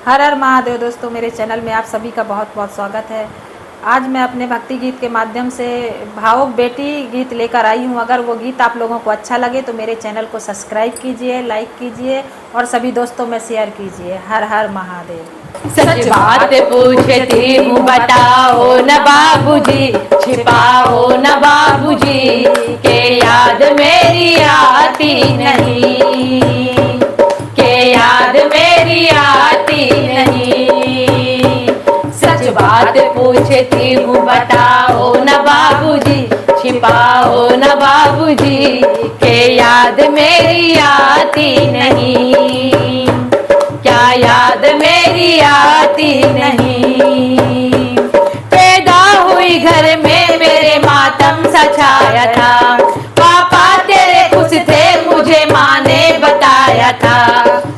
हर हर महादेव। दोस्तों, मेरे चैनल में आप सभी का बहुत बहुत स्वागत है। आज मैं अपने भक्ति गीत के माध्यम से भावुक बेटी गीत लेकर आई हूँ। अगर वो गीत आप लोगों को अच्छा लगे तो मेरे चैनल को सब्सक्राइब कीजिए, लाइक कीजिए और सभी दोस्तों में शेयर कीजिए। हर हर महादेव। सच बात पूछती हूँ बताओ न बाबूजी, छिपाओ न बाबूजी, के याद मेरी आती नहीं, के याद मेरी आती नहीं। सच बात पूछती हूँ बताओ न बाबूजी, छिपाओ न बाबूजी, के याद मेरी आती नहीं, क्या याद मेरी आती नहीं। पैदा हुई घर में मेरे मातम सा छाया था, पापा तेरे खुश थे मुझे माँ ने बताया था।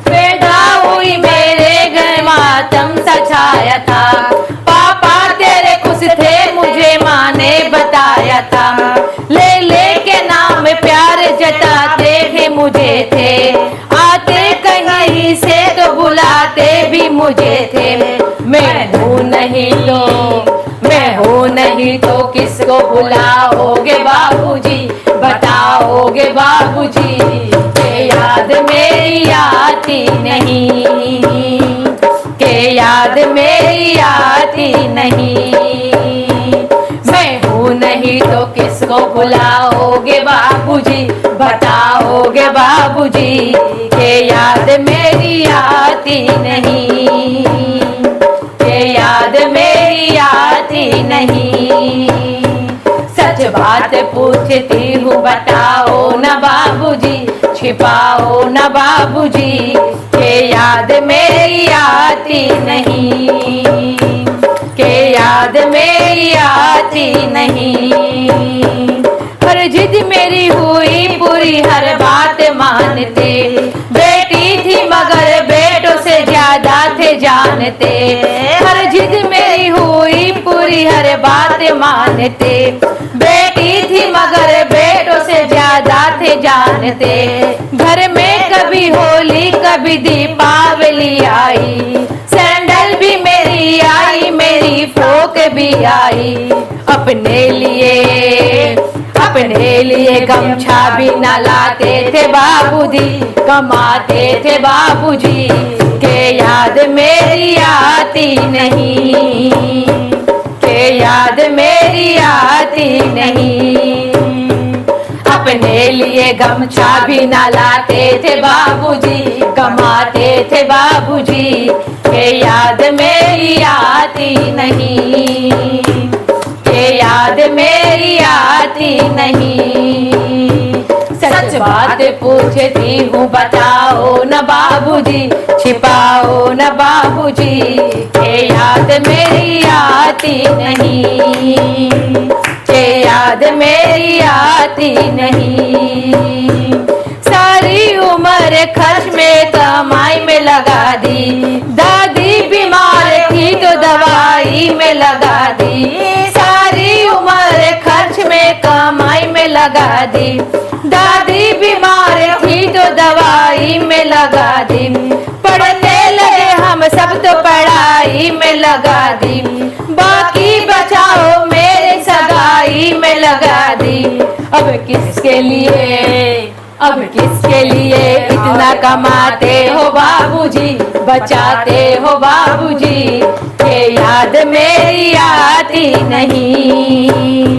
पैदा हुई मेरे घर मातम सा छाया था, पापा तेरे खुश थे मुझे माँ ने बताया था। ले ले के नाम प्यार जताते भी मुझे थे, आते कहीं से तो बुलाते भी मुझे थे। मैं हूँ नहीं तो किसको बुलाओगे बाबूजी, बताओगे बाबूजी, के याद मेरी आती नहीं, के याद मेरी आती नहीं। मैं हूँ नहीं तो किसको बुलाओगे बाबूजी, बताओगे बाबूजी, के याद मेरी आती नहीं, के याद मेरी आती नहीं। सच बात पूछती हूँ बताओ न बाबूजी, छिपाओ न बाबूजी, के याद मेरी आती नहीं, के याद मेरी आती नहीं। हर जिद मेरी हुई पूरी, हर बात मानते, बेटी थी मगर बेटों से ज्यादा थे जानते। हर जिद मेरी हुई पूरी, हर बात मानते, बेटी थी मगर बेटों से ज्यादा थे जानते। घर में कभी होली कभी दीपावली आई, सैंडल भी मेरी आई, मेरी फ्रॉक भी आई। अपने लिए गमछा भी न लाते थे बाबूजी, कमाते थे बाबूजी, के याद मेरी आती नहीं, के याद मेरी आती नहीं। अपने लिए गमछा भी न लाते थे बाबूजी, कमाते थे बाबूजी, के याद मेरी आती नहीं, के याद मेरी आती नहीं। सच बात पूछती हूँ बताओ न बाबूजी, छिपाओ न बाबूजी, के याद मेरी आती नहीं, के याद मेरी आती नहीं। सारी उम्र खर्च में कमाई में लगा दी, दादी बीमार थी तो दवाई में लगा दी। सारी उम्र खर्च में कमाई में लगा दी, दादी बीमार थी तो दवाई में लगा दी। पढ़ने लगे हम सब तो पढ़ाई में लगा दी, बाकी बचाओ मेरे सगाई में लगा दी। अब किसके लिए इतना कमाते हो बाबूजी, बचाते हो बाबूजी, के याद मेरी आती नहीं,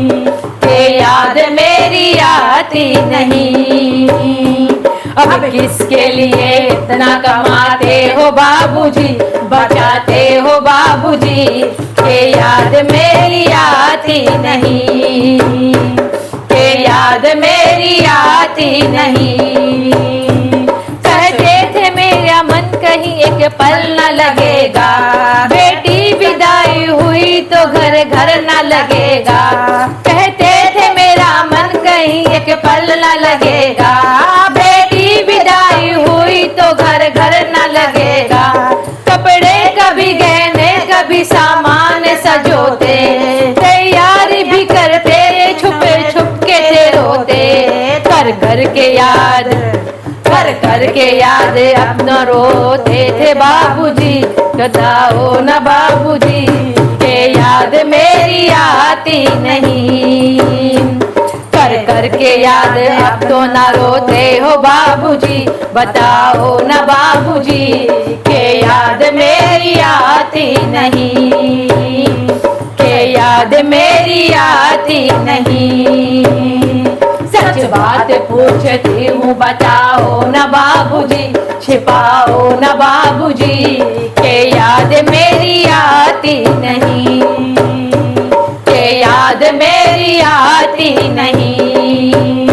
के याद मेरी आती नहीं। अब किसके लिए इतना कमाते हो बाबूजी, बचाते हो बाबूजी, के याद मेरी आती नहीं, के याद मेरी आती नहीं। कहते थे मेरा मन कहीं एक पल न लगेगा, बेटी विदाई हुई तो घर घर न लगेगा। कहते थे मेरा मन कहीं एक पल न लगेगा, बेटी विदाई हुई तो घर घर न लगेगा। कपड़े कभी गहने कभी सामान सजोते, तैयारी भी करते छुपे छुप के थे रोते। कर कर के याद अपना रोते थे बाबूजी, बताओ न बाबूजी के याद मेरी आती नहीं। कर कर के याद अब तो न रोते हो बाबूजी, बताओ न बाबूजी के याद मेरी आती नहीं, के याद मेरी आती नहीं। सच बात पूछती हूँ बताओ न बाबूजी, छिपाओ न बाबूजी के याद मेरी आती नहीं, के याद मेरी आती नहीं।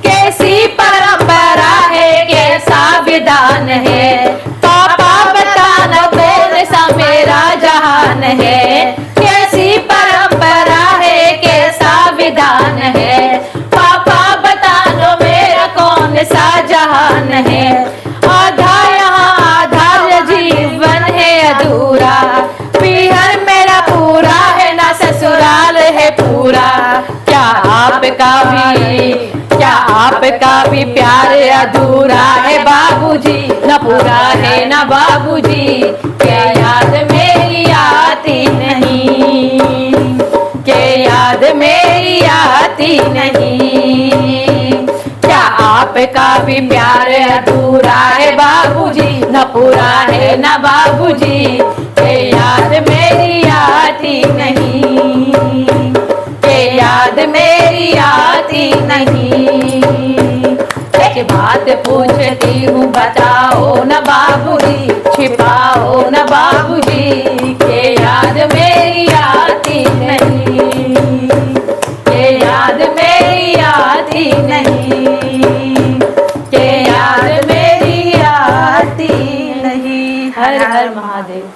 कैसी परंपरा है, कैसा विधान है, पापा बताना कौन सा मेरा जहान है। कैसी परंपरा है, कैसा विधान है, पापा बता दो मेरा कौन सा जहान है। आधा यहाँ आधा जीवन है अधूरा, पीहर मेरा पूरा है ना ससुराल है पूरा। क्या आपका भी प्यार अधूरा है बाबूजी, न पूरा है ना बाबूजी के याद मेरी आती नहीं, के याद मेरी आती नहीं। क्या आपका भी प्यार अधूरा है बाबूजी, न पूरा है ना बाबूजी के याद मेरी आती नहीं, के याद मेरी आती नहीं। एक बात पूछती हूँ बताओ न बाबूजी, छिपाओ न बाबूजी के याद मेरी आती नहीं, के याद मेरी आती नहीं, के याद मेरी आती नहीं। हर हर महादेव।